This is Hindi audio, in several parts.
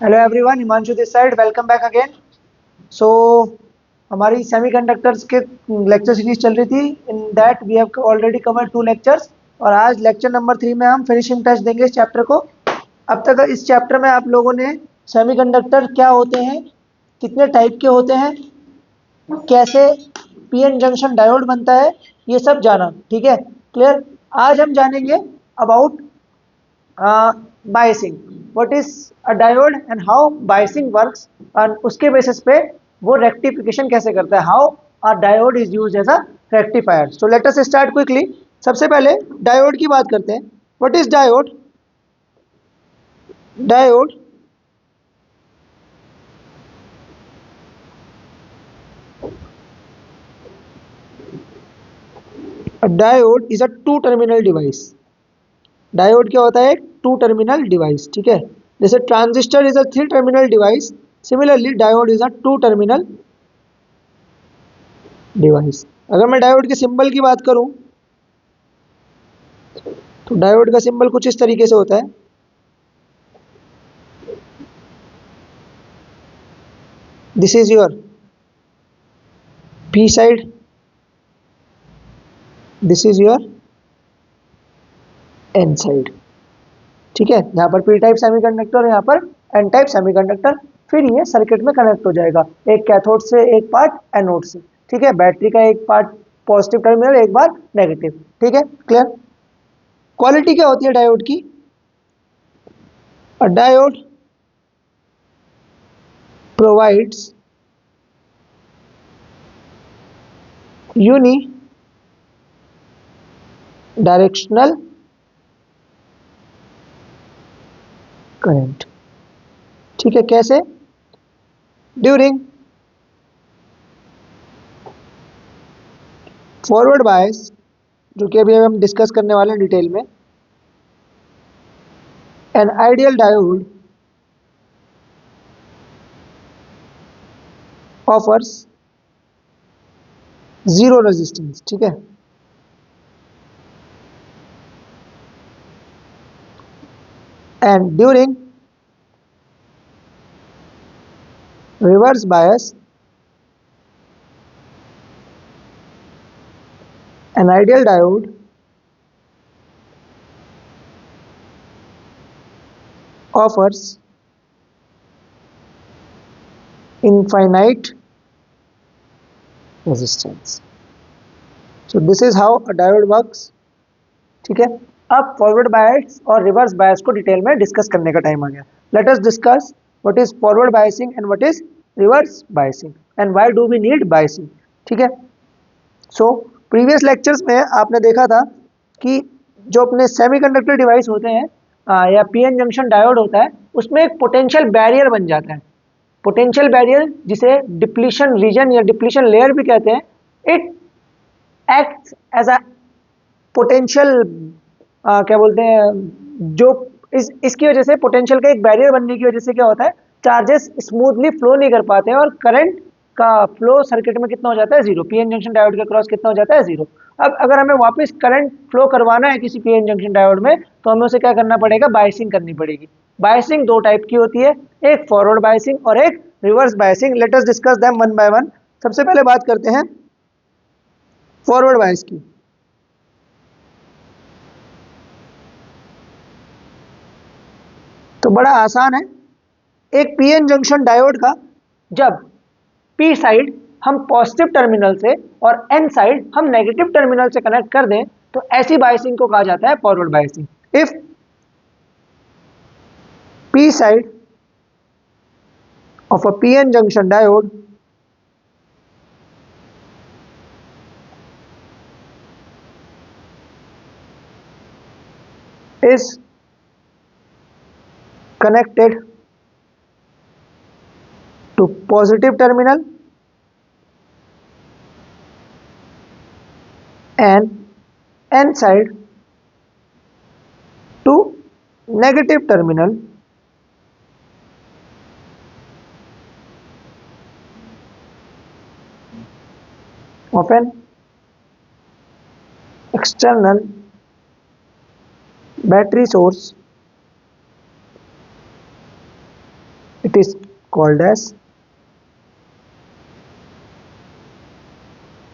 Hello everyone, Himanshu this side, welcome back again. So हमारी सेमीकंडक्टर्स के लेक्चर सीरीज चल रही थी। In that we have already covered 2 lectures और आज लेक्चर नंबर 3 में हम फिनिशिंग टच देंगे इस चैप्टर को। अब तक इस चैप्टर में आप लोगों ने सेमीकंडक्टर क्या होते हैं, कितने टाइप के होते हैं, कैसे पीएन जंक्शन डायोड बनता है, ये सब जाना। ठीक है, क्लियर। आज हम जानेंगे about biasing, what is a diode and how biasing works, और उसके बेसिस पे वो रेक्टिफिकेशन कैसे करता है, how a diode is used as a rectifier. So let us start quickly. सबसे पहले डायोड की बात करते हैं। What is diode? Diode diode is a two terminal device. Diode क्या होता है? एक टू टर्मिनल डिवाइस। ठीक है, जैसे transistor is a three terminal device, similarly diode is a two terminal device. अगर मैं डायोड के सिंबल की बात करूं तो डायोड का सिंबल कुछ इस तरीके से होता है। This is your P side, this is your N side. ठीक है, यहाँ पर पी टाइप सेमीकंडक्टर और यहाँ पर एन टाइप सेमीकंडक्टर। फिर ये सर्किट में कनेक्ट हो जाएगा, एक कैथोड से एक पार्ट एनोड से। ठीक है, बैटरी का एक पार्ट पॉजिटिव टर्मिनल, एक बार नेगेटिव। ठीक है, क्लियर। क्वालिटी क्या होती है डायोड की? A diode provides unidirectional current। ठीक है, कैसे? ड्यूरिंग फॉरवर्ड बायस, जो कि अभी हम डिस्कस करने वाले हैं डिटेल में, an ideal diode offers zero resistance. ठीक है, and during reverse bias, an ideal diode offers infinite resistance। So this is how a diode works। ठीक है, अब फॉरवर्ड बायस और रिवर्स बायस को डिटेल में डिस्कस करने का टाइम आ गया। Let us discuss what is forward biasing and what is reverse biasing and why do we need biasing. ठीक है, सो प्रीवियस लेक्चर्स में आपने देखा था कि जो अपने सेमीकंडक्टर डिवाइस होते हैं या पीएन जंक्शन डायोड होता है, उसमें एक पोटेंशियल बैरियर बन जाता है। पोटेंशियल बैरियर, जिसे डिप्लीशन रीजन या डिप्लीशन लेयर भी कहते हैं, it acts as a potential, क्या बोलते हैं, जो इसकी वजह से पोटेंशियल का एक बैरियर बनने की वजह से क्या होता है, चार्जेस स्मूथली फ्लो नहीं कर पाते हैं और करंट का फ्लो सर्किट में कितना हो जाता है, जीरो। पीएन जंक्शन डायोड के क्रॉस कितना हो जाता है, जीरो। अब अगर हमें वापस करंट फ्लो करवाना है किसी पीएन जंक्शन डायोड में, तो हमें उसे क्या करना पड़ेगा, बायसिंग करनी पड़ेगी। बायसिंग दो टाइप की होती है, एक फॉरवर्ड बायसिंग और एक reverse biasing. Late us discuss them one by one. सबसे पहले बात करते हैं फॉरवर्ड बायस की। तो बड़ा आसान है। एक पीएन जंक्शन डायोड का जब पी साइड हम पॉजिटिव टर्मिनल से और एन साइड हम नेगेटिव टर्मिनल से कनेक्ट कर दें, तो ऐसी बायसिंग को कहा जाता है forward biasing. If P side of a PN junction diode is connected to positive terminal and N side to negative terminal of an external battery source It is called as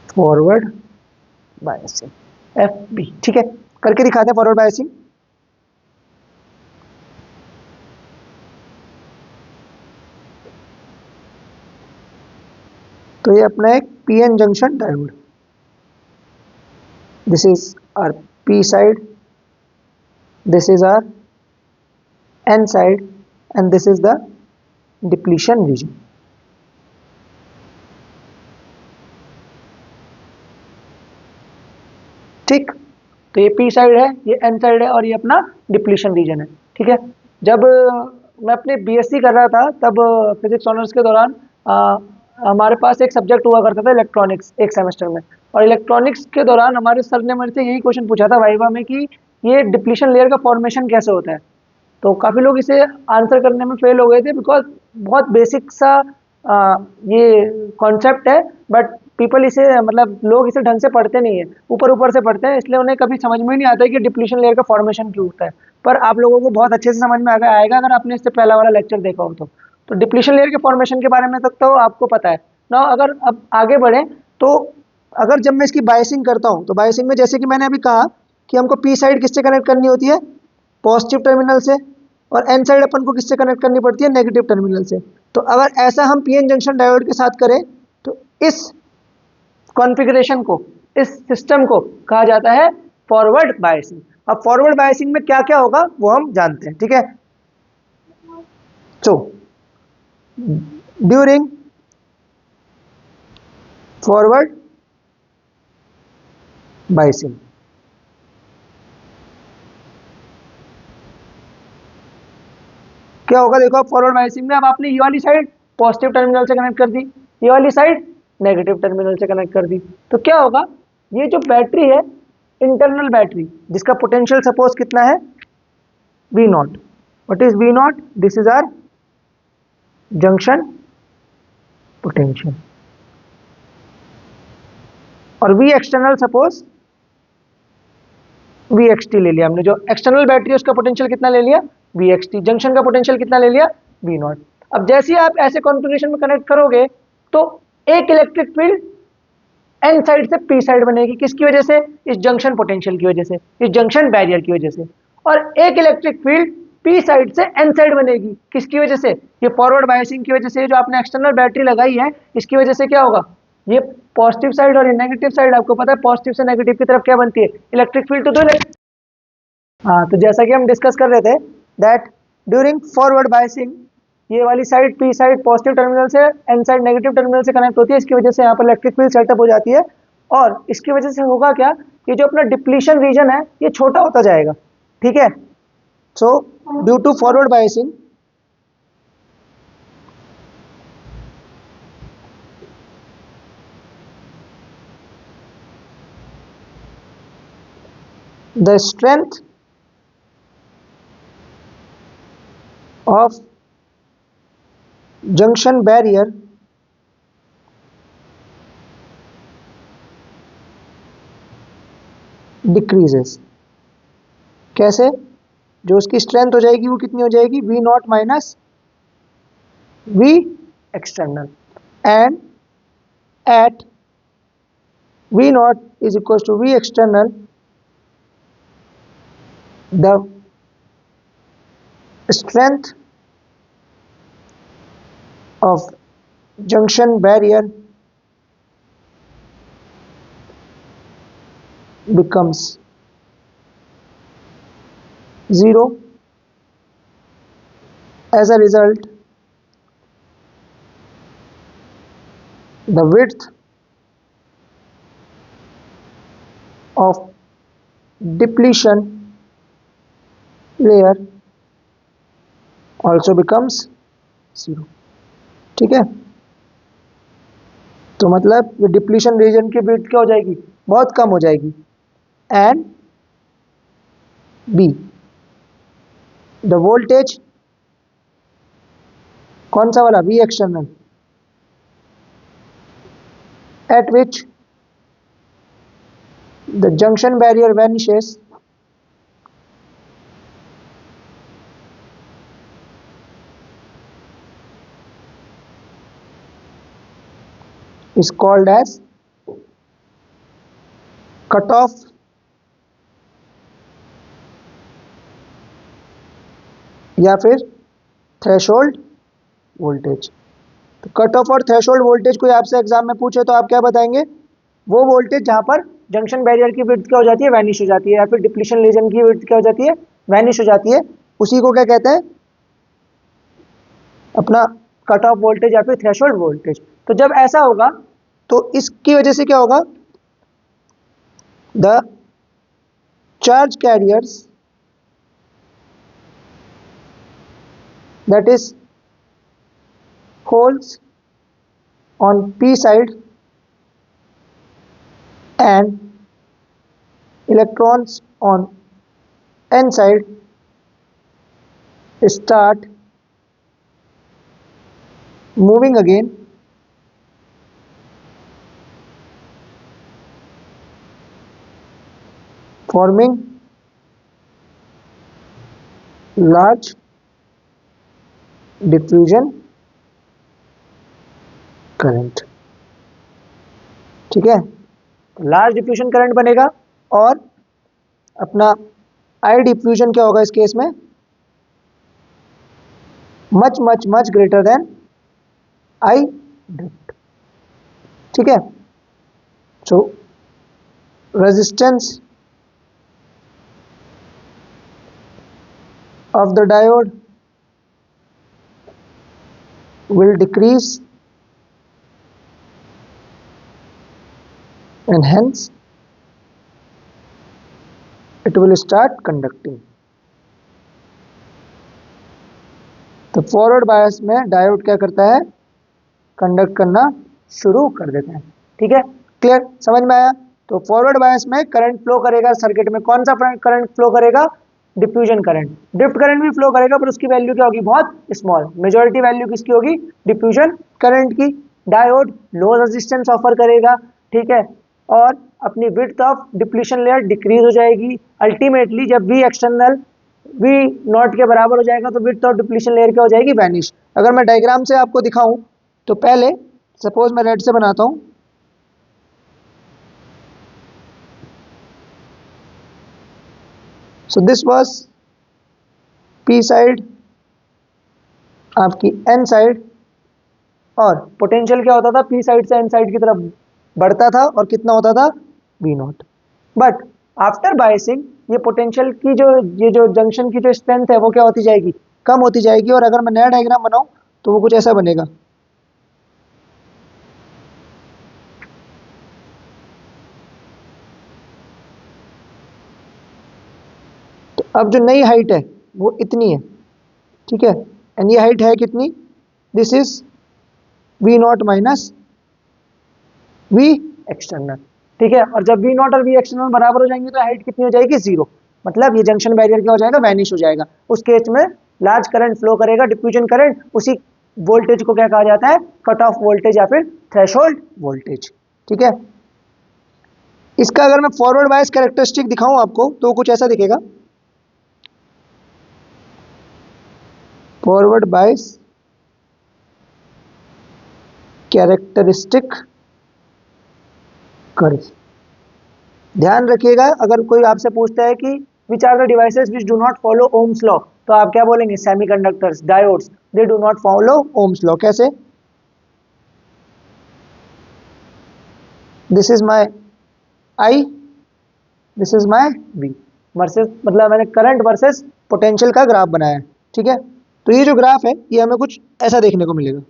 forward biasing, FB। ठीक है, करके दिखाते हैं फॉरवर्ड बायसिंग। तो ये अपना एक PN junction diode, this is our P side, this is our N side, and this is the depletion region. ठीक, तो ये P साइड है, ये N साइड है, और ये अपना डिप्लीशन रीजन है। ठीक है, जब मैं अपने BSc कर रहा था तब फिजिक्स ऑनर्स के दौरान हमारे पास एक सब्जेक्ट हुआ करता था इलेक्ट्रॉनिक्स एक सेमेस्टर में, और इलेक्ट्रॉनिक्स के दौरान हमारे सर ने मेरे से यही क्वेश्चन पूछा था वाइवा में कि ये डिप्लीशन लेयर का फॉर्मेशन कैसे होता है। तो काफ़ी लोग इसे आंसर करने में फेल हो गए थे, बिकॉज बहुत बेसिक सा ये कॉन्सेप्ट है, बट पीपल इसे मतलब लोग इसे ढंग से पढ़ते नहीं है, ऊपर ऊपर से पढ़ते हैं, इसलिए उन्हें कभी समझ में ही नहीं आता है कि डिप्लीशन लेयर का फॉर्मेशन क्यों होता है। पर आप लोगों को बहुत अच्छे से समझ में आएगा अगर आपने इससे पहला वाला लेक्चर देखा हो तो डिप्लीशन लेयर के फॉर्मेशन के बारे में तक तो आपको पता है ना। अगर अब आगे बढ़े तो अगर जब मैं इसकी बायसिंग करता हूँ तो बायसिंग में जैसे कि मैंने अभी कहा कि हमको P साइड किससे कनेक्ट करनी होती है, पॉजिटिव टर्मिनल से, और N साइड अपन को किससे कनेक्ट करनी पड़ती है, नेगेटिव टर्मिनल से। तो अगर ऐसा हम PN जंक्शन डायोड के साथ करें तो इस कॉन्फ़िगरेशन को, इस सिस्टम को कहा जाता है फॉरवर्ड बायसिंग। अब फॉरवर्ड बायसिंग में क्या क्या होगा वो हम जानते हैं। ठीक है, सो ड्यूरिंग फॉरवर्ड बायसिंग क्या होगा, देखो अब फॉरवर्ड बायसिंग में अब आपने ये वाली साइड पॉजिटिव टर्मिनल से कनेक्ट कर दी, ये वाली साइड नेगेटिव टर्मिनल से कनेक्ट कर दी, तो क्या होगा, ये जो बैटरी है इंटरनल बैटरी जिसका पोटेंशियल सपोज कितना है V naught, what is V naught, this is our junction potential, और V एक्सटर्नल सपोज VXT ले लिया हमने, जो एक्सटर्नल बैटरी है उसका पोटेंशियल कितना ले लिया VXT, जंक्शन का पोटेंशियल कितना ले लिया V नॉट। अब जैसे ही आप ऐसे कॉन्फ़िगरेशन में कनेक्ट करोगे तो एक इलेक्ट्रिक फील्ड N साइड से P साइड बनेगी, किसकी वजह से, इस जंक्शन पोटेंशियल की वजह से, इस जंक्शन बैरियर की वजह से, और एक इलेक्ट्रिक फील्ड P साइड से N साइड बनेगी, किसकी वजह से, ये फॉरवर्ड बायसिंग की वजह से, जो आपने एक्सटर्नल बैटरी लगाई है इसकी वजह से क्या होगा, ये पॉजिटिव साइड और ये नेगेटिव साइड, आपको पता है पॉजिटिव से नेगेटिव की तरफ क्या बनती है, इलेक्ट्रिक फील्ड। तो दो हाँ, तो जैसा कि हम डिस्कस कर रहे थे दैट ड्यूरिंग फॉरवर्ड बायसिंग ये वाली side P side positive terminal से, N साइड नेगेटिव टर्मिनल से कनेक्ट होती है, इसकी वजह से यहाँ पर इलेक्ट्रिक फील्ड सेटअप हो जाती है, और इसकी वजह से होगा क्या, ये जो अपना डिप्लीशन रीजन है ये छोटा होता जाएगा। ठीक है, so due to forward biasing the strength of junction barrier decreases। कैसे, जो उसकी स्ट्रेंथ हो जाएगी वो कितनी हो जाएगी, V naught minus V external, and at V naught is equal to V external the strength of junction barrier becomes 0. As a result, the width of depletion layer also becomes 0। ठीक है, तो मतलब ये डिप्लीशन रीजन की विड्थ क्या हो जाएगी, बहुत कम हो जाएगी, एंड B द वोल्टेज, कौन सा वाला, V external, eight which the junction barrier vanishes is called as cutoff या फिर थ्रेशोल्ड वोल्टेज। तो कट ऑफ और थ्रेशोल्ड वोल्टेज कोई आपसे एग्जाम में पूछे तो आप क्या बताएंगे? वो वोल्टेज जहां पर जंक्शन बैरियर की विड्थ क्या हो जाती है? वैनिश हो जाती है, या फिर डिप्लीशन रीजन की विड्थ क्या हो जाती है? वैनिश हो जाती है। उसी को क्या कहते हैं? अपना कट ऑफ वोल्टेज या फिर थ्रेशोल्ड वोल्टेज। तो जब ऐसा होगा तो इसकी वजह से क्या होगा? The charge carriers that is holes on p side and electrons on n side start moving again, forming large diffusion current. ठीक है, लार्ज डिफ्यूजन करंट बनेगा और अपना आई डिफ्यूजन क्या होगा इस केस में? Much much much greater than I drift. ठीक है, so resistance of the diode will decrease and hence it will start conducting। तो फॉरवर्ड बायस में डायोड क्या करता है? कंडक्ट करना शुरू कर देता है। ठीक है, क्लियर, समझ में आया? तो फॉरवर्ड बायस में करंट फ्लो करेगा सर्किट में। कौन सा करंट फ्लो करेगा? Diffusion current. ड्रिफ्ट करंट भी फ्लो करेगा पर उसकी वैल्यू क्या होगी? बहुत स्मॉल। मेजॉरिटी वैल्यू किसकी होगी? डिफ्यूजन करंट की। डायोड लो रेजिस्टेंस ऑफर करेगा। ठीक है, और अपनी width of depletion layer decrease हो जाएगी। अल्टीमेटली जब वी एक्सटर्नल वी नॉट के बराबर हो जाएगा तो विड्थ ऑफ डिप्लीशन लेयर क्या हो जाएगी? वैनिश। अगर मैं डायग्राम से आपको दिखाऊं तो पहले सपोज मैं रेड से बनाता हूं। So this was P side, आपकी एन साइड, और पोटेंशियल क्या होता था? पी साइड से एन साइड की तरफ बढ़ता था और कितना होता था? V naught. But after biasing ये पोटेंशियल की जो जंक्शन की जो स्ट्रेंथ है वो क्या होती जाएगी? कम होती जाएगी। और अगर मैं नया डायग्राम बनाऊं तो वो कुछ ऐसा बनेगा। तो अब जो नई हाइट है वो इतनी है। ठीक है, एंड ये हाइट है कितनी? This is V naught minus V external. ठीक है, और जब वी नॉट और वी एक्सटर्नल बराबर हो जाएंगे तो हाइट कितनी हो जाएगी? जीरो। मतलब ये जंक्शन बैरियर क्या हो जाएगा? वैनिश हो जाएगा। उस केस में लार्ज करंट फ्लो करेगा, डिफ्यूजन करंट। उसी वोल्टेज को क्या कहा जाता है? कट ऑफ वोल्टेज या फिर थ्रेशोल्ड वोल्टेज। ठीक है, इसका अगर मैं फॉरवर्ड बायस कैरेक्टरिस्टिक दिखाऊं आपको तो कुछ ऐसा दिखेगा। Forward bias characteristic curve. ध्यान रखिएगा, अगर कोई आपसे पूछता है कि which are the devices which do not follow Ohm's law, तो आप क्या बोलेंगे? Semiconductors, diodes, they do not follow Ohm's law. कैसे? This is my I, this is my V versus, मतलब मैंने करंट वर्सेस पोटेंशियल का ग्राफ बनाया है। ठीक है, तो ये जो ग्राफ है ये हमें कुछ ऐसा देखने को मिलेगा।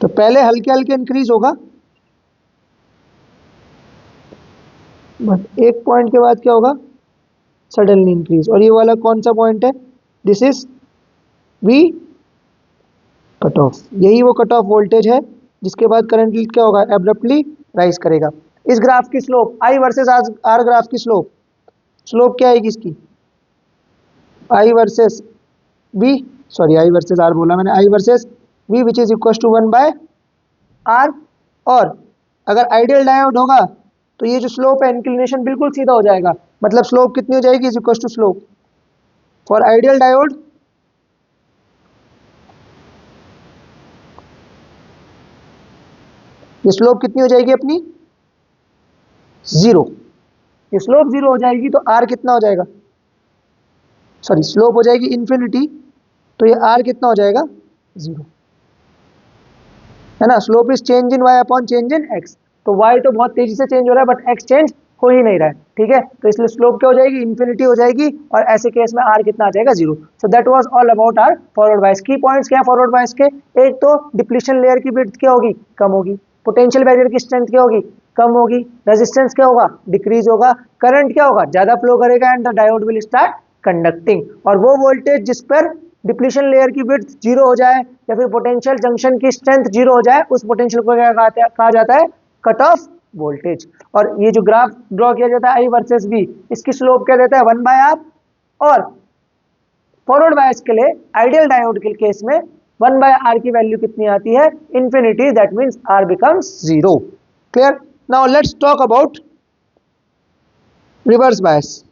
तो पहले हल्के हल्के इंक्रीज होगा, बट एक पॉइंट के बाद क्या होगा? Suddenly increase. और ये वाला कौन सा पॉइंट है? This is V cut off. यही वो कट ऑफ वोल्टेज है जिसके बाद करंट क्या होगा? एब्रप्टली राइज करेगा। इस ग्राफ की slope I versus R, graph की स्लोप, स्लोप क्या आएगी इसकी? I versus V, sorry I versus R बोला मैंने, I versus V which is equal to 1 by R. और अगर आइडियल डायोड होगा तो ये जो स्लोप है इंक्लिनेशन बिल्कुल सीधा हो जाएगा। मतलब स्लोप कितनी हो जाएगी? Is equal to slope for ideal diode ये स्लोप कितनी हो जाएगी अपनी, 0। ये स्लोप 0 हो जाएगी तो आर कितना हो जाएगा, सॉरी स्लोप हो जाएगी इन्फिनिटी, तो ये आर कितना हो जाएगा, 0, है ना। Slope is change in Y upon change in X, तो वाई तो बहुत तेजी से चेंज हो रहा है बट एक्स चेंज हो ही नहीं रहा है, ठीक है। तो इसलिए स्लोप क्या हो जाएगी, इन्फिनिटी हो जाएगी, और ऐसे केस में आर कितना आ जाएगा, 0। So that was all about our forward bias. Key points क्या है फॉरवर्ड बायस के, एक तो डिप्लीशन लेयर की विड्थ क्या होगी, कम होगी, पोटेंशियल बैरियर की स्ट्रेंथ क्या होगी, कम होगी, रेजिस्टेंस क्या होगा, डिक्रीज होगा, करंट क्या होगा, ज्यादा फ्लो करेगा, and the diode will start conducting. और वो वोल्टेज जिस पर डिप्लीशन लेयर की विड्थ 0 हो जाए या फिर पोटेंशियल जंक्शन की स्ट्रेंथ 0 हो जाए, उस पोटेंशियल को क्या कहा जाता है, कट ऑफ वोल्टेज। और ये जो ग्राफ ड्रॉ किया जाता है आई वर्सेस बी, इसकी स्लोप क्या देता है, 1/r। और फॉरवर्ड बायस के लिए आइडियल डायोड के केस में 1/r की वैल्यू कितनी आती है, infinity, that means r becomes 0। Clear. Now let's talk about reverse bias.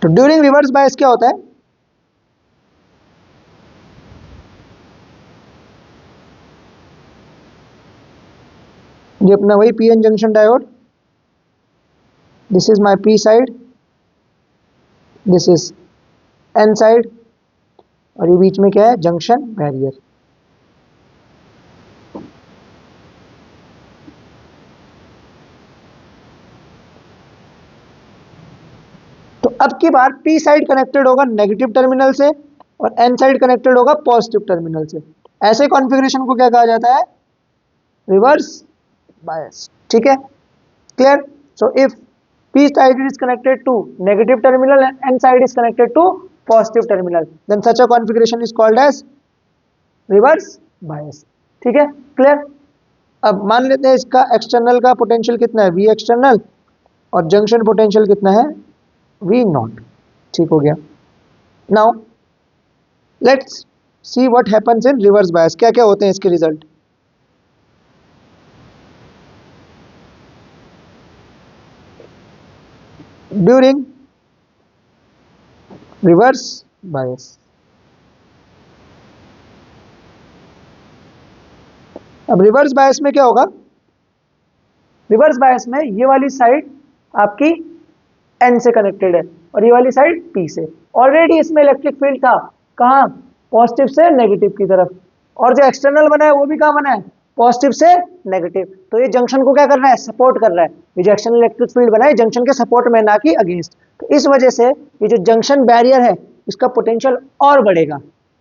तो ड्यूरिंग रिवर्स बायस क्या होता है, ये अपना वही PN junction diode, this is my P side, this is an side, और ये बीच में क्या है, जंक्शन बैरियर। तो अब की बार पी साइड कनेक्टेड होगा नेगेटिव टर्मिनल से और एन साइड कनेक्टेड होगा पॉजिटिव टर्मिनल से। ऐसे कॉन्फ़िगरेशन को क्या कहा जाता है, रिवर्स बायस, ठीक है। Clear. So if P side is connected to negative terminal and n side is connected to positive terminal, then such a configuration is called as reverse bias, ठीक है। क्लियर। अब मान लेते हैं इसका एक्सटर्नल का पोटेंशियल कितना है, वी एक्सटर्नल, और जंक्शन पोटेंशियल कितना है, वी नॉट, ठीक हो गया। Now let's see what happens in reverse bias, क्या क्या होते हैं इसके रिजल्ट। ड्यूरिंग रिवर्स बायस, अब रिवर्स बायस में क्या होगा, रिवर्स बायस में ये वाली साइड आपकी एन से कनेक्टेड है और ये वाली साइड पी से। ऑलरेडी इसमें इलेक्ट्रिक फील्ड था, कहाँ, पॉजिटिव से नेगेटिव की तरफ, और जो एक्सटर्नल बना है वो भी कहाँ बना है, पॉजिटिव से नेगेटिव। तो ये जंक्शन को क्या कर रहा है, सपोर्ट कर रहा है। ये जो एक्सटर्नल इलेक्ट्रिक फील्ड बना है जंक्शन के सपोर्ट में, ना कि अगेंस्ट। तो इस वजह से ये जो जंक्शन बैरियर है इसका पोटेंशियल और बढ़ेगा।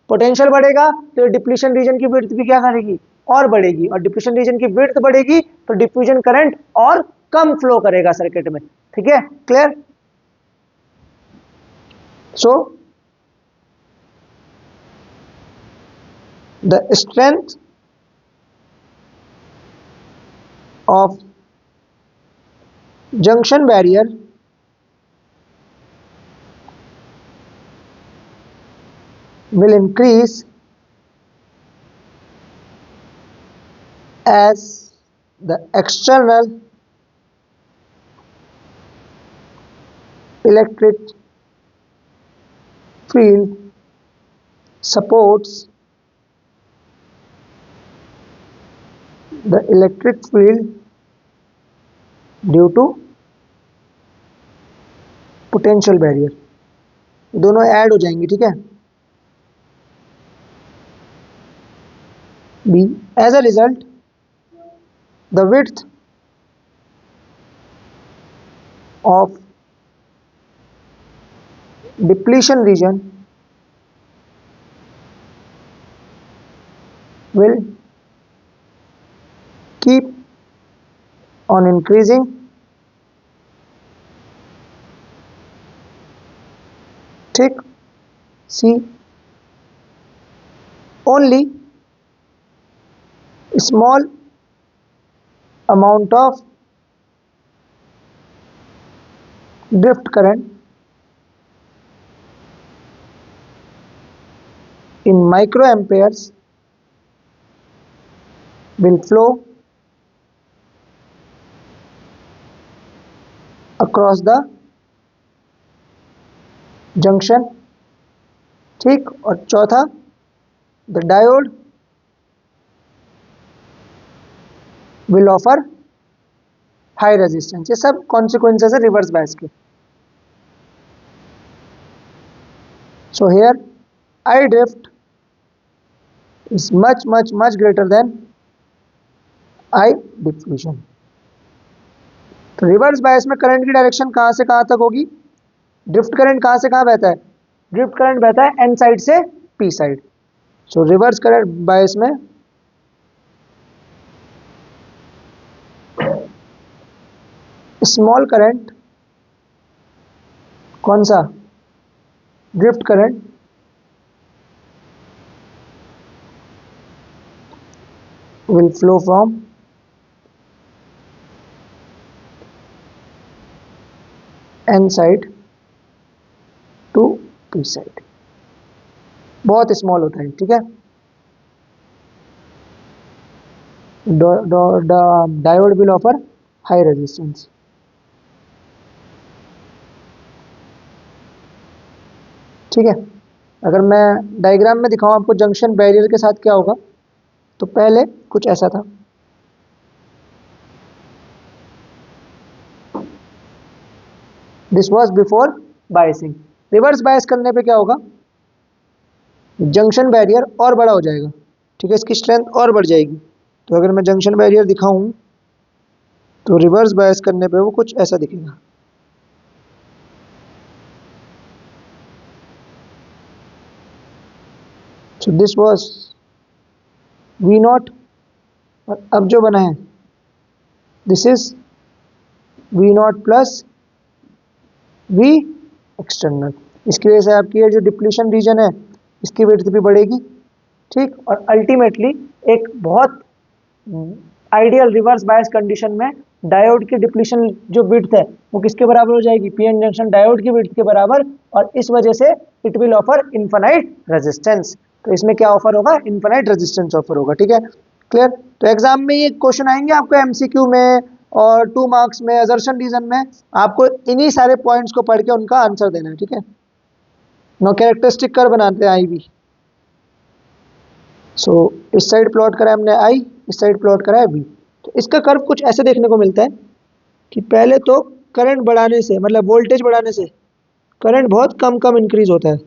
पोटेंशियल बढ़ेगा तो डिप्लीशन रीजन की विड्थ भी क्या करेगी, और बढ़ेगी, और डिप्लीशन रीजन की विड्थ बढ़ेगी तो डिफ्यूजन करंट और कम फ्लो करेगा सर्किट में, ठीक है। Clear. So the strength of junction barrier will increase as the external electric field supports the electric field due to potential barrier। दोनों ऐड हो जाएंगे, ठीक है। B, as a result the width of depletion region will keep on increasing thick, see only small amount of drift current in microamperes will flow across the junction ठीक। और चौथा, the diode will offer high resistance. ये सब कॉन्सिक्वेंसेस है रिवर्स बायस के। So here I drift is much much much greater than I diffusion. तो रिवर्स बायस में करंट की डायरेक्शन कहां से कहां तक होगी? ड्रिफ्ट करंट कहां से कहां बहता है? ड्रिफ्ट करंट बहता है एन साइड से P side. So reverse current bias में स्मॉल करंट, कौन सा? Drift current, will flow from N side to P side। बहुत स्मॉल होता है, ठीक है। Diode will offer high resistance. ठीक है। अगर मैं डायग्राम में दिखाऊं आपको जंक्शन बैरियर के साथ क्या होगा, तो पहले कुछ ऐसा था। This was before biasing. Reverse bias करने पे क्या होगा? जंक्शन बैरियर और बड़ा हो जाएगा, ठीक है, इसकी स्ट्रेंथ और बढ़ जाएगी। तो अगर मैं जंक्शन बैरियर दिखाऊं तो रिवर्स बायस करने पे वो कुछ ऐसा दिखेगा। So this was V naught, और अब जो बना है this is V naught plus V external. इसकी वजह से आपकी ये जो डिप्लीशन रीजन है इसकी विड्थ भी बढ़ेगी, ठीक। और अल्टीमेटली एक बहुत आइडियल रिवर्स बायस कंडीशन में डायोड की डिप्लीशन जो विड्थ है वो किसके बराबर हो जाएगी? पीएन जंक्शन डायोड की विड्थ के बराबर। और इस वजह से it will offer infinite resistance. तो इसमें क्या ऑफर होगा? इनफाइनाइट रेजिस्टेंस ऑफर होगा, ठीक है, क्लियर। तो एग्जाम में ये क्वेश्चन आएंगे आपको एमसीक्यू में और 2 मार्क्स में, असर्शन रीजन में। आपको इन्हीं सारे पॉइंट्स को पढ़ के उनका आंसर देना है, ठीक है। नो कैरेक्टरिस्टिक कर्व बनाते हैं आई भी। सो इस साइड प्लॉट करा है हमने आई, इस साइड प्लॉट करा है बी। तो इसका कर्व कुछ ऐसे देखने को मिलता है कि पहले तो करंट बढ़ाने से, मतलब वोल्टेज बढ़ाने से करंट बहुत कम कम इंक्रीज होता है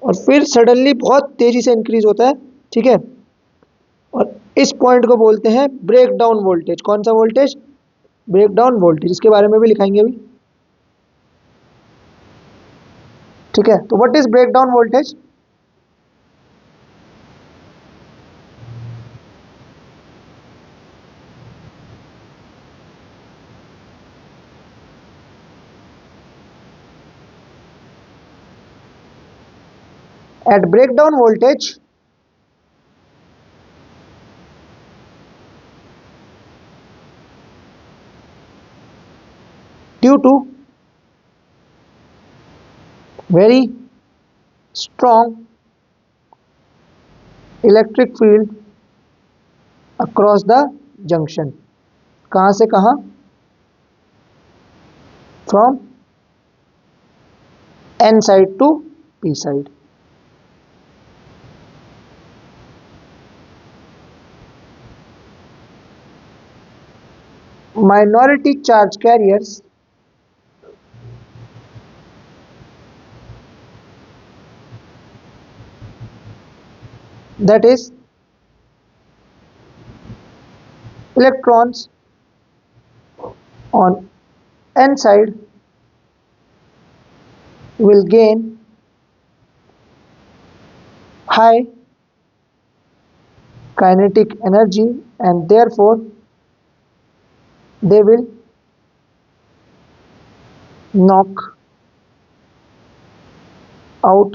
और फिर सडनली बहुत तेजी से इंक्रीज होता है, ठीक है। और इस पॉइंट को बोलते हैं ब्रेक डाउन वोल्टेज। कौन सा वोल्टेज? Break down voltage. इसके बारे में भी लिखाएंगे अभी, ठीक है। तो what is breakdown voltage? At breakdown voltage, due to very strong electric field across the junction, कहाँ से कहाँ? From N side to P side। Minority charge carriers that is electrons on N side will gain high kinetic energy and therefore they will knock out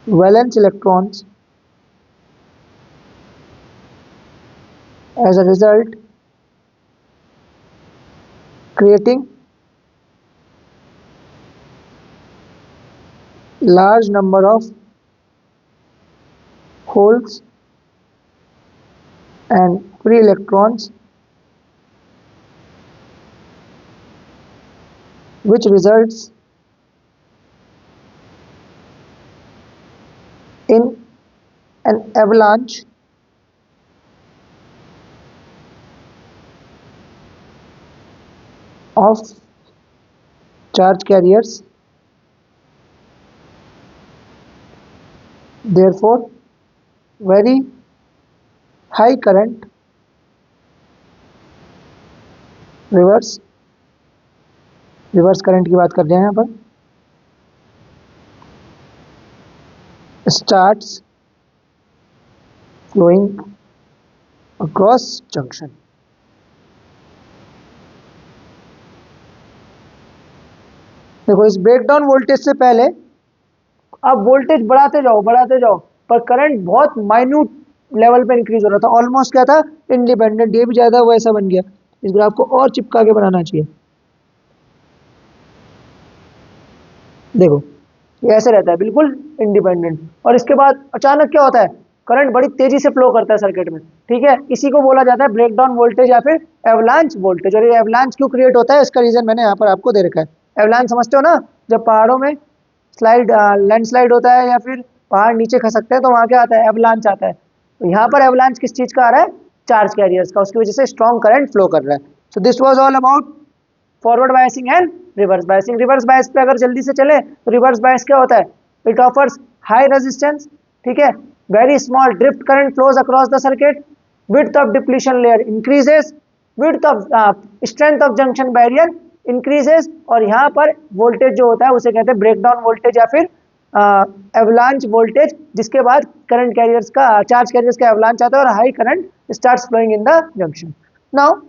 valence electrons. As a result, creating large number of holes and free electrons, which results in an avalanche of charge carriers. Therefore, very high current reverse current की बात कर रहे हैं यहाँ पर, starts flowing across junction. देखो इस ब्रेकडाउन वोल्टेज से पहले आप वोल्टेज बढ़ाते जाओ पर करंट बहुत माइन्यूट लेवल पे इंक्रीज हो रहा था, ऑलमोस्ट क्या था, इंडिपेंडेंट, ये भी ज्यादा वैसा बन गया। इस ग्राफ को और चिपका के बनाना चाहिए। देखो ये ऐसे रहता है बिल्कुल इंडिपेंडेंट, और इसके बाद अचानक क्या होता है, करंट बड़ी तेजी से फ्लो करता है सर्किट में, ठीक है। इसी को बोला जाता है ब्रेकडाउन वोल्टेज या फिर एवलांच वोल्टेज। और ये एवलांच क्यों क्रिएट होता है, इसका रीजन मैंने यहाँ पर आपको दे रखा है। एवलांच समझते हो ना, जब पहाड़ों में लैंडस्लाइड होता है या फिर पहाड़ नीचे खसकते हैं तो वहां क्या आता है, एवलांच आता है। तो यहाँ पर एवलांच किस चीज का आ रहा है, चार्ज कैरियर्स का, उसकी वजह से स्ट्रॉन्ग करंट फ्लो कर रहा है। सो this was all about forward biasing and reverse biasing. Reverse bias पे अगर जल्दी से चले तो रिवर्स बायस क्या होता है, इट ऑफर्स हाई रेजिस्टेंस, ठीक है, very small drift current flows across the circuit, width of depletion layer increases, width of strength of junction barrier increases, और यहाँ पर वोल्टेज जो होता है उसे कहते हैं ब्रेकडाउन वोल्टेज या फिर एवलांच वोल्टेज, जिसके बाद करंट कैरियर्स का चार्ज कैरियर्स का एवलांच आता है और high current starts flowing in the junction. Now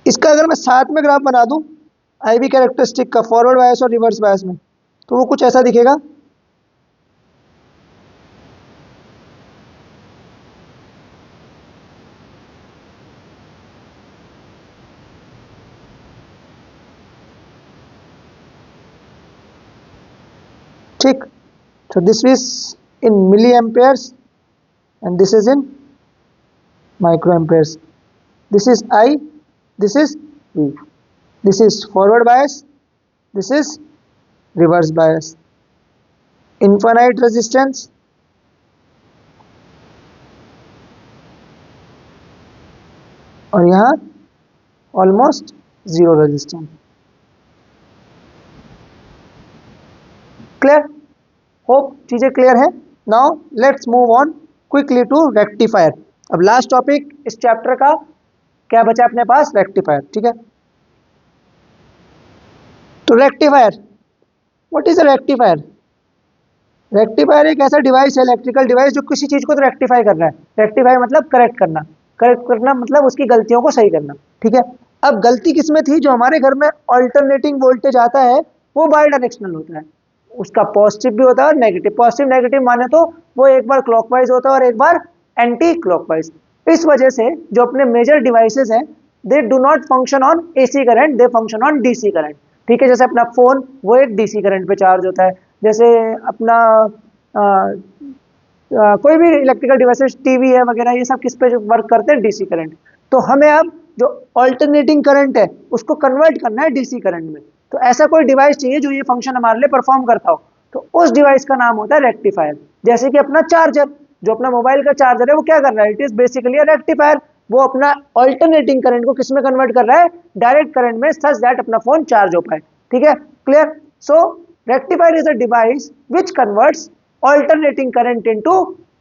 इसका अगर मैं साथ में ग्राफ बना दूं आईवी कैरेक्टरिस्टिक का फॉरवर्ड बायस और रिवर्स बायस में, तो वो कुछ ऐसा दिखेगा। ठीक, so this is in milliamperes and this is in microamperes. This is I, this is V. This is forward bias, this is reverse bias. Infinite resistance, और यहाँ almost zero resistance. Clear, hope चीजें क्लियर है। Now let's move on quickly to rectifier. अब लास्ट टॉपिक इस चैप्टर का क्या बचा अपने पास, रेक्टिफायर, ठीक है। तो rectifier, what is a rectifier? Rectifier एक ऐसा डिवाइस है, इलेक्ट्रिकल डिवाइस, जो किसी चीज को तो रेक्टिफाई कर रहा है। रेक्टिफाई मतलब करेक्ट करना, करेक्ट करना मतलब उसकी गलतियों को सही करना, ठीक है। अब गलती किसमें थी, जो हमारे घर में अल्टरनेटिंग वोल्टेज आता है वो बाई डायरेक्शनल होता है, उसका पॉजिटिव भी होता है और नेगेटिव। पॉजिटिव नेगेटिव माने तो वो एक बार क्लॉकवाइज होता है और एक बार एंटी क्लॉकवाइज। इस वजह से जो अपने मेजर डिवाइसेस हैं दे do not function on AC current, they function on DC current, ठीक है। जैसे अपना फोन वो एक डीसी करंट पे चार्ज होता है, जैसे अपना कोई भी इलेक्ट्रिकल डिवाइसेस, टीवी है वगैरह, ये सब किस पे वर्क करते हैं, डीसी करंट। तो हमें अब जो अल्टरनेटिंग करंट है उसको कन्वर्ट करना है डीसी करंट में। तो ऐसा कोई डिवाइस चाहिए जो ये फंक्शन हमारे लिए परफॉर्म करता हो, तो उस डिवाइस का नाम होता है रेक्टिफायर। जैसे कि अपना चार्जर, जो अपना मोबाइल का चार्जर है वो क्या कर रहा है, it is basically a rectifier. वो अपना अल्टरनेटिंग करंट को किस में कन्वर्ट कर रहा है, डायरेक्ट करंट में, सच दैट अपना फोन चार्ज हो पाए, ठीक है। Clear. So rectifier is a device which converts alternating current into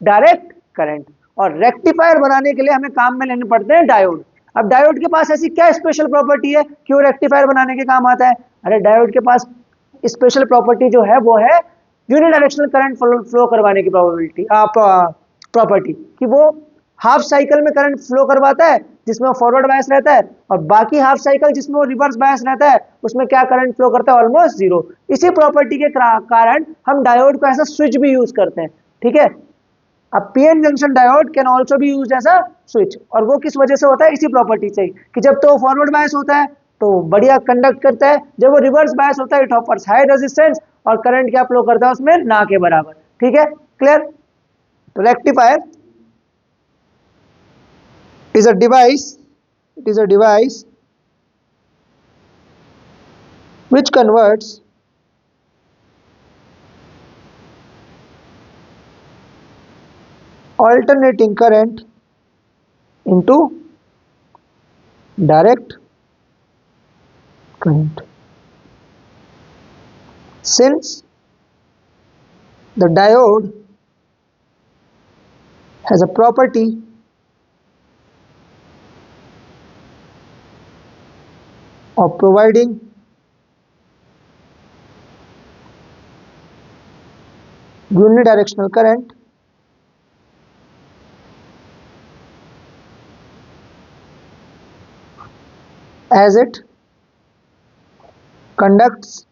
direct current. और रेक्टिफायर बनाने के लिए हमें काम में लेने पड़ते हैं डायोड। अब डायोड के पास ऐसी क्या स्पेशल प्रॉपर्टी है कि वो रेक्टिफायर बनाने के काम आता है? अरे डायोड के पास स्पेशल प्रॉपर्टी जो है वो है यूनिडायरेक्शनल करंट फ्लो करवाने की प्रॉपर्टी, कि वो हाफ साइकिल में करंट फ्लो करवाता है जिसमें फॉरवर्ड बायस रहता है, और बाकी हाफ साइकिल जिसमें वो रिवर्स बायस रहता है उसमें क्या करंट फ्लो करता है, ऑलमोस्ट जीरो। इसी प्रॉपर्टी के कारण हम डायोड को ऐसा स्विच भी यूज करते हैं, ठीक है। अब PN junction diode can also be used as a switch, और वो किस वजह से होता है, इसी प्रॉपर्टी से, कि जब तो फॉरवर्ड बायस होता है तो बढ़िया कंडक्ट करता है, जब वो रिवर्स बायस होता है इट ऑफर्स हाई रेजिस्टेंस और करंट क्या फ्लो करता है उसमें, ना के बराबर, ठीक है। क्लियर। तो rectifier is a device, it is a device which converts alternating current into direct current. Since the diode has a property of providing unidirectional current, as it conducts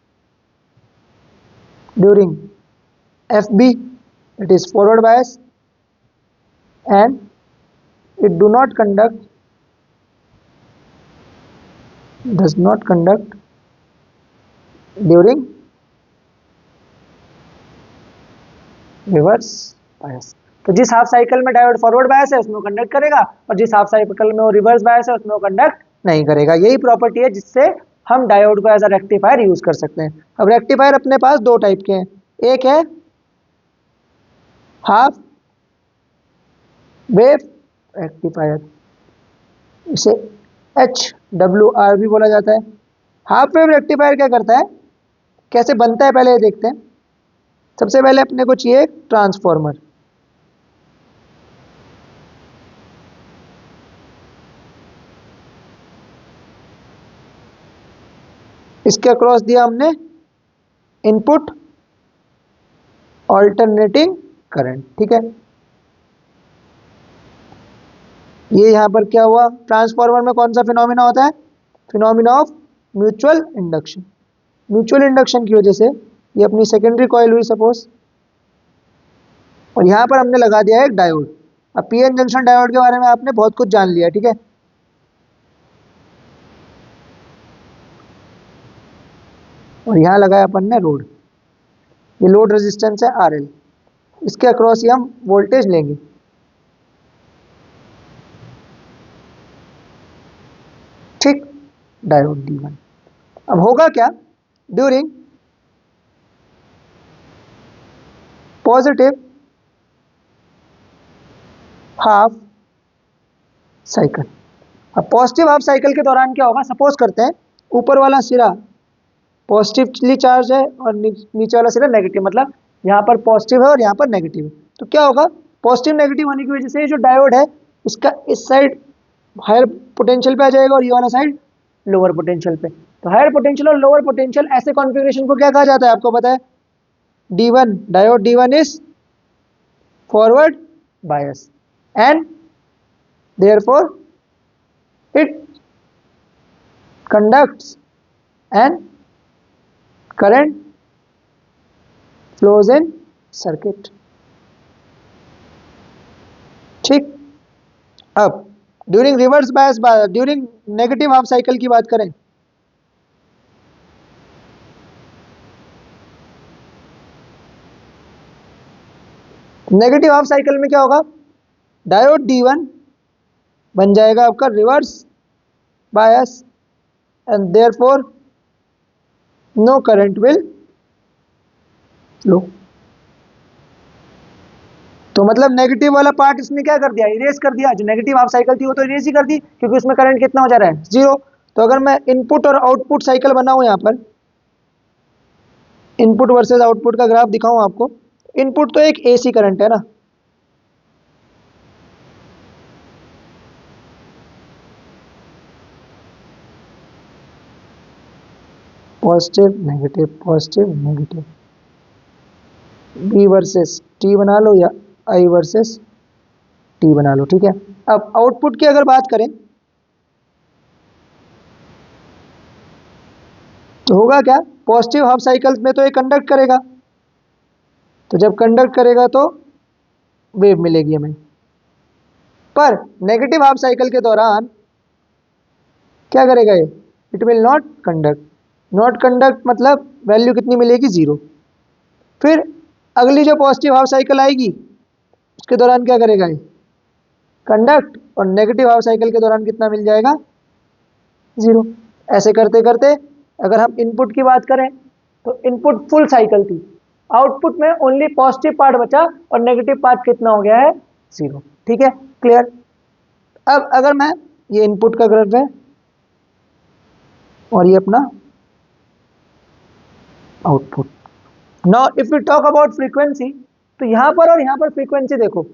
during FB, it is forward bias, and it does not conduct during reverse bias. तो जिस हाफ साइकिल में डायोड फॉरवर्ड बायस है उसमें वो कंडक्ट करेगा, और जिस हाफ साइकिल में वो रिवर्स बायस है उसमें वो कंडक्ट नहीं करेगा। यही प्रॉपर्टी है जिससे हम डायोड को एज अ रेक्टिफायर यूज कर सकते हैं। अब रेक्टिफायर अपने पास दो टाइप के हैं, एक है हाफ वेव रेक्टिफायर, इसे HWR भी बोला जाता है। हाफ वेव रेक्टिफायर क्या करता है, कैसे बनता है पहले ये देखते हैं। सबसे पहले अपने को चाहिए एक ट्रांसफॉर्मर। इसके अक्रॉस दिया हमने इनपुट ऑल्टरनेटिंग करंट, ठीक है। ये यहां पर क्या हुआ, ट्रांसफॉर्मर में कौन सा फिनोमिना होता है, phenomena of mutual induction. Mutual induction की वजह से ये अपनी सेकेंडरी कॉइल हुई सपोज, और यहां पर हमने लगा दिया है एक डायोड। अब पीएन जंक्शन डायोड के बारे में आपने बहुत कुछ जान लिया, ठीक है। और यहां लगाया अपन ने लोड, ये लोड रेजिस्टेंस है RL, इसके अक्रॉस ही हम वोल्टेज लेंगे। ठीक, डायोड D1। अब होगा क्या, ड्यूरिंग पॉजिटिव हाफ साइकिल। अब पॉजिटिव हाफ साइकिल के दौरान क्या होगा, सपोज करते हैं ऊपर वाला सिरा पॉजिटिवली चार्ज है और नीचे वाला सिरा नेगेटिव, मतलब यहाँ पर पॉजिटिव है और यहाँ पर नेगेटिव है। तो क्या होगा, पॉजिटिव नेगेटिव होने की वजह से जो डायोड है इसका इस साइड हायर पोटेंशियल पे आ जाएगा और ये वाला साइड लोअर पोटेंशियल पे। तो हायर पोटेंशियल और लोअर पोटेंशियल ऐसे कॉन्फ़िगरेशन को क्या कहा जाता है, आपको पता है, D1, diode D1 is forward bias and therefore it conducts and current flows in circuit। ठीक, अब during reverse bias, during negative half cycle की बात करें, नेगेटिव हाफ साइकिल में क्या होगा, डायोड D1 बन जाएगा आपका reverse bias and therefore no current will flow. तो मतलब नेगेटिव वाला पार्ट इसने क्या कर दिया, इरेज कर दिया। जो नेगेटिव हाफ साइकिल थी वो तो इरेज ही कर दी, क्योंकि उसमें करंट कितना हो जा रहा है, 0। तो अगर मैं इनपुट और आउटपुट साइकिल बनाऊं, यहाँ पर इनपुट वर्सेस आउटपुट का ग्राफ दिखाऊं आपको, इनपुट तो एक AC करंट है ना, positive negative, B versus T बना लो या I वर्सेस T बना लो, ठीक है। अब आउटपुट की अगर बात करें तो होगा क्या, पॉजिटिव हाफ साइकिल्स में तो ये कंडक्ट करेगा, तो जब कंडक्ट करेगा तो वेव मिलेगी हमें। पर नेगेटिव हाफ साइकिल के दौरान क्या करेगा ये, it will not conduct. Not conduct मतलब वैल्यू कितनी मिलेगी, 0। फिर अगली जो पॉजिटिव हाफ साइकिल आएगी उसके दौरान क्या करेगा ये, कंडक्ट, और नेगेटिव हाफ साइकिल के दौरान कितना मिल जाएगा, 0। ऐसे करते करते अगर हम इनपुट की बात करें तो इनपुट फुल साइकिल थी, आउटपुट में ओनली पॉजिटिव पार्ट बचा और नेगेटिव पार्ट कितना हो गया है, 0। ठीक है, क्लियर। अब अगर मैं, ये इनपुट का ग्राफ है और ये अपना output. Now if we talk about frequency, तो यहां पर और यहां पर फ्रीक्वेंसी देखो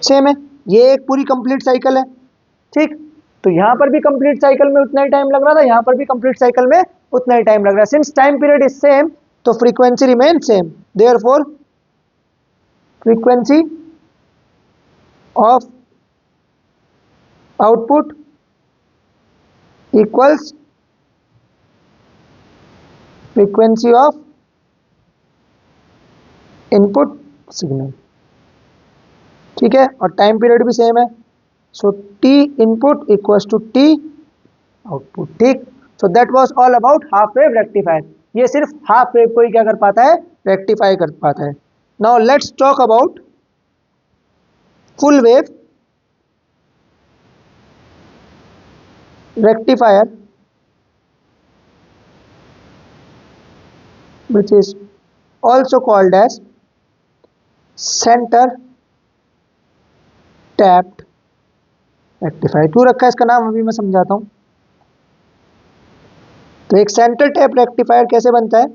सेम है, ये एक पूरी कंप्लीट साइकिल है। ठीक, तो यहां पर भी कंप्लीट साइकिल में उतना ही टाइम लग रहा था, यहां पर भी कंप्लीट साइकिल में उतना ही टाइम लग रहा है। Since time period is same, तो frequency remain same, therefore frequency of output equals frequency of input signal. ठीक है, और टाइम पीरियड भी सेम है, so T input equals to T output. ठीक, so that was all about half wave rectifier. ये सिर्फ हाफ वेव को ही क्या कर पाता है, रेक्टिफाई कर पाता है। Now let's talk about full wave rectifier, which is also called as center tapped rectifier. क्यों रखा है इसका नाम अभी मैं समझाता हूं। तो एक सेंटर टैप रेक्टिफायर कैसे बनता है,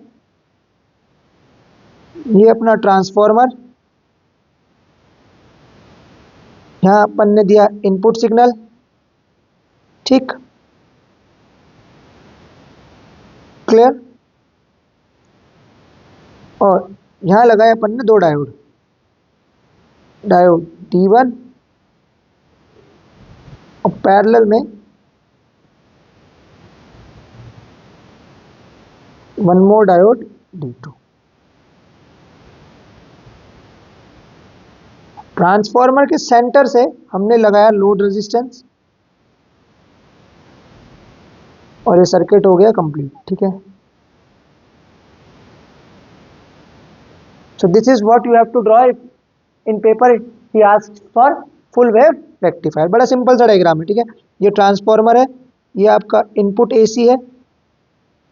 ये अपना ट्रांसफॉर्मर, यहां अपन ने दिया इनपुट सिग्नल, ठीक, क्लियर, और यहां लगाए अपन ने दो डायोड, डायोड D1 और पैरेलल में one more diode D2। Transformer के सेंटर से हमने लगाया लोड रेजिस्टेंस और ये सर्किट हो गया कंप्लीट। ठीक है, so this is what you have to draw in paper, he asked for full wave rectifier। बड़ा सिंपल सा डायग्राम है। ठीक है, ये ट्रांसफॉर्मर है, ये आपका इनपुट AC है,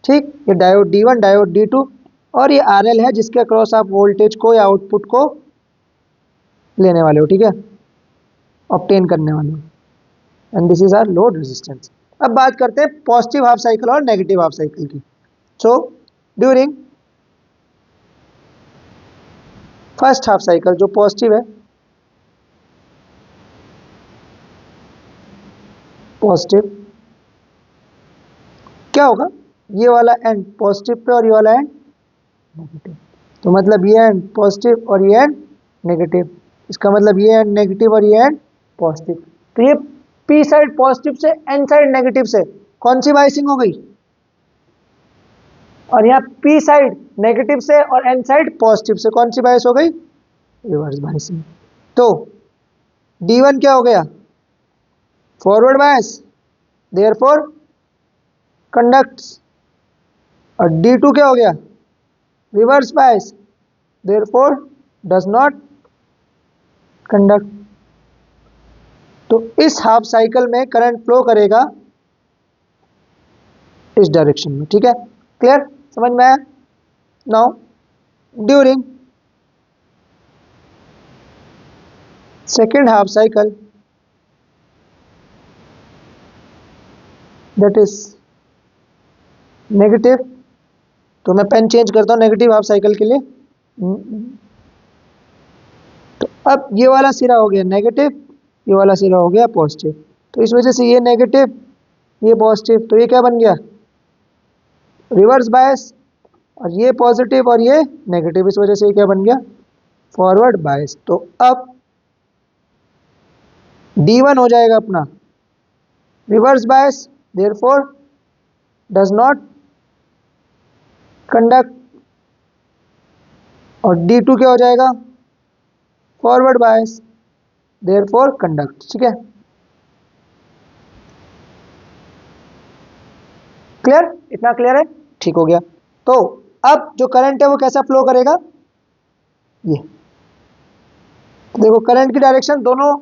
ठीक, ये डायोड D1 डायोड D2 और ये RL है जिसके अक्रॉस आप वोल्टेज को या आउटपुट को लेने वाले हो। ठीक है, ऑब्टेन करने वाले हो, and this is our load resistance. अब बात करते हैं पॉजिटिव हाफ साइकिल और नेगेटिव हाफ साइकिल की। So during first half cycle जो पॉजिटिव है, पॉजिटिव क्या होगा, ये वाला एंड पॉजिटिव पे और ये वाला एंड नेगेटिव। तो मतलब ये एंड पॉजिटिव और ये एंड नेगेटिव, इसका मतलब ये एंड नेगेटिव और ये एंड पॉजिटिव। तो ये पी साइड पॉजिटिव से, एन साइड नेगेटिव से कौन सी बाइसिंग हो गई, और यहाँ पी साइड नेगेटिव से और एन साइड पॉजिटिव से कौन सी बाइस हो गई, रिवर्स बाइसिंग। तो D1 क्या हो गया, फॉरवर्ड बायस, देयरफॉर कंडक्ट्स, और D2 क्या हो गया, reverse bias, therefore does not conduct. तो इस हाफ साइकिल में करंट फ्लो करेगा इस डायरेक्शन में। ठीक है, क्लियर, समझ में आया। Now during second half cycle, that is negative, तो मैं पेन चेंज करता हूं नेगेटिव हाफ साइकिल के लिए। तो अब ये वाला सिरा हो गया नेगेटिव, ये वाला सिरा हो गया पॉजिटिव, तो इस वजह से ये नेगेटिव ये पॉजिटिव, तो ये क्या बन गया, रिवर्स बायस, और ये पॉजिटिव और ये नेगेटिव, इस वजह से ये क्या बन गया, फॉरवर्ड बायस। तो अब D1 हो जाएगा अपना reverse bias, therefore does not conduct, और D2 क्या हो जाएगा, फॉरवर्ड बायस, देयरफॉर कंडक्ट। ठीक है, क्लियर, इतना क्लियर है, ठीक हो गया। तो अब जो करंट है वो कैसा फ्लो करेगा, ये देखो करंट की डायरेक्शन दोनों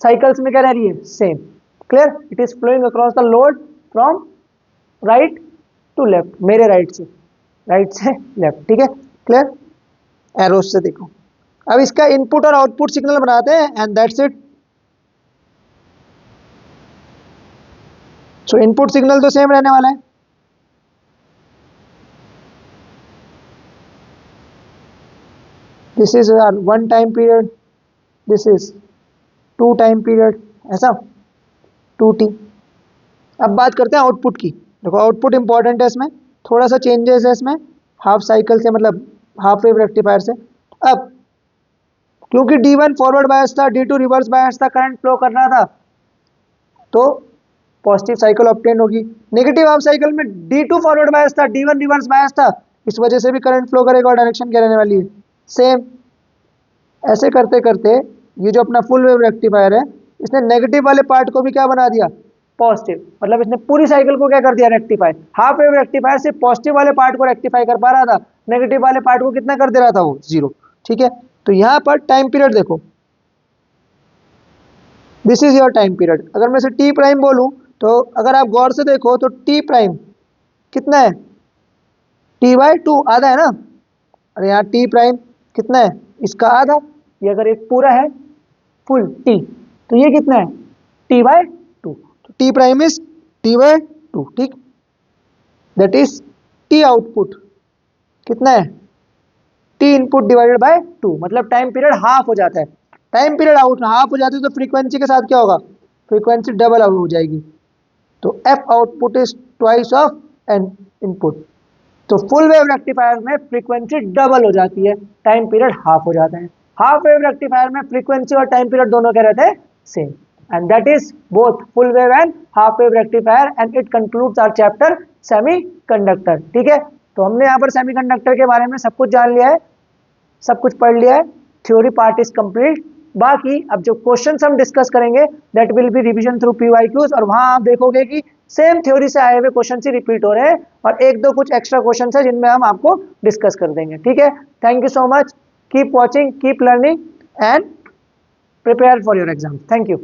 साइकिल्स में क्या रह रही है, same, clear, it is flowing across the load from right to left, मेरे राइट से लेफ्ट। ठीक है, क्लियर। एरोस से देखो। अब इसका इनपुट और आउटपुट सिग्नल बनाते हैं and that's it. So input signal तो सेम रहने वाला है। This is one time period, this is two time period, ऐसा 2t। अब बात करते हैं आउटपुट की। देखो आउटपुट इंपॉर्टेंट है, इसमें थोड़ा सा चेंजेस है इसमें, हाफ साइकिल से मतलब हाफ वेव रेक्टिफायर से। अब क्योंकि D1 फॉरवर्ड बायस था, D2 रिवर्स बायस था, करंट फ्लो कर रहा था, तो पॉजिटिव साइकिल ऑब्टेन होगी। नेगेटिव हाफ साइकिल में D2 फॉरवर्ड बायस था, D1 रिवर्स बायस था, इस वजह से भी करंट फ्लो करेगा और डायरेक्शन क्या रहने वाली है, सेम। ऐसे करते करते ये जो अपना फुल वेव रेक्टिफायर है, इसने नेगेटिव वाले पार्ट को भी क्या बना दिया, पॉजिटिव। मतलब इसने पूरी साइकिल को क्या कर दिया, रेक्टिफाई। हाफ वेव रेक्टिफायर सिर्फ पॉजिटिव वाले पार्ट को रेक्टिफाई कर पा रहा था, नेगेटिव वाले पार्ट को कितना कर दे रहा था वो, जीरो। ठीक है, तो यहां पर टाइम पीरियड देखो, this is your time period. अगर मैं इसे टी प्राइम बोलूं, तो अगर आप गौर से देखो तो टी प्राइम कितना है, t/2 आधा है ना, और यहाँ टी प्राइम कितना है, इसका आधा। ये अगर एक पूरा है फुल टी, तो ये कितना है, t/2। तो टी प्राइम इज t/2, ठीक। दैट इज टी आउटपुट कितना है, टी इनपुट डिवाइडेड बाय 2, मतलब टाइम पीरियड हाफ हो जाता है। टाइम पीरियड आउट हाफ हो जाती है तो फ्रीक्वेंसी के साथ क्या होगा, फ्रीक्वेंसी डबल आउट हो जाएगी। तो F output is twice of an input. तो फुल वेव रेक्टिफायर में फ्रीक्वेंसी डबल हो जाती है, टाइम पीरियड हाफ हो जाता है। हाफ वेव रेक्टिफायर में फ्रीक्वेंसी और टाइम पीरियड दोनों क्या रहते हैं, same. And that is both full wave and half wave rectifier, and it concludes our chapter semiconductor. ठीक है, तो हमने यहाँ पर सेमीकंडक्टर के बारे में सब कुछ जान लिया है, सब कुछ पढ़ लिया है, थ्योरी पार्ट इज कंप्लीट। बाकी अब जो क्वेश्चंस हम डिस्कस करेंगे that will be revision through PYQs, और वहां आप देखोगे कि सेम थ्योरी से आए हुए क्वेश्चन ही रिपीट हो रहे हैं, और एक दो कुछ एक्स्ट्रा क्वेश्चन है जिनमें हम आपको डिस्कस कर देंगे। ठीक है, thank you so much, keep watching, keep learning and prepare for your exam. Thank you.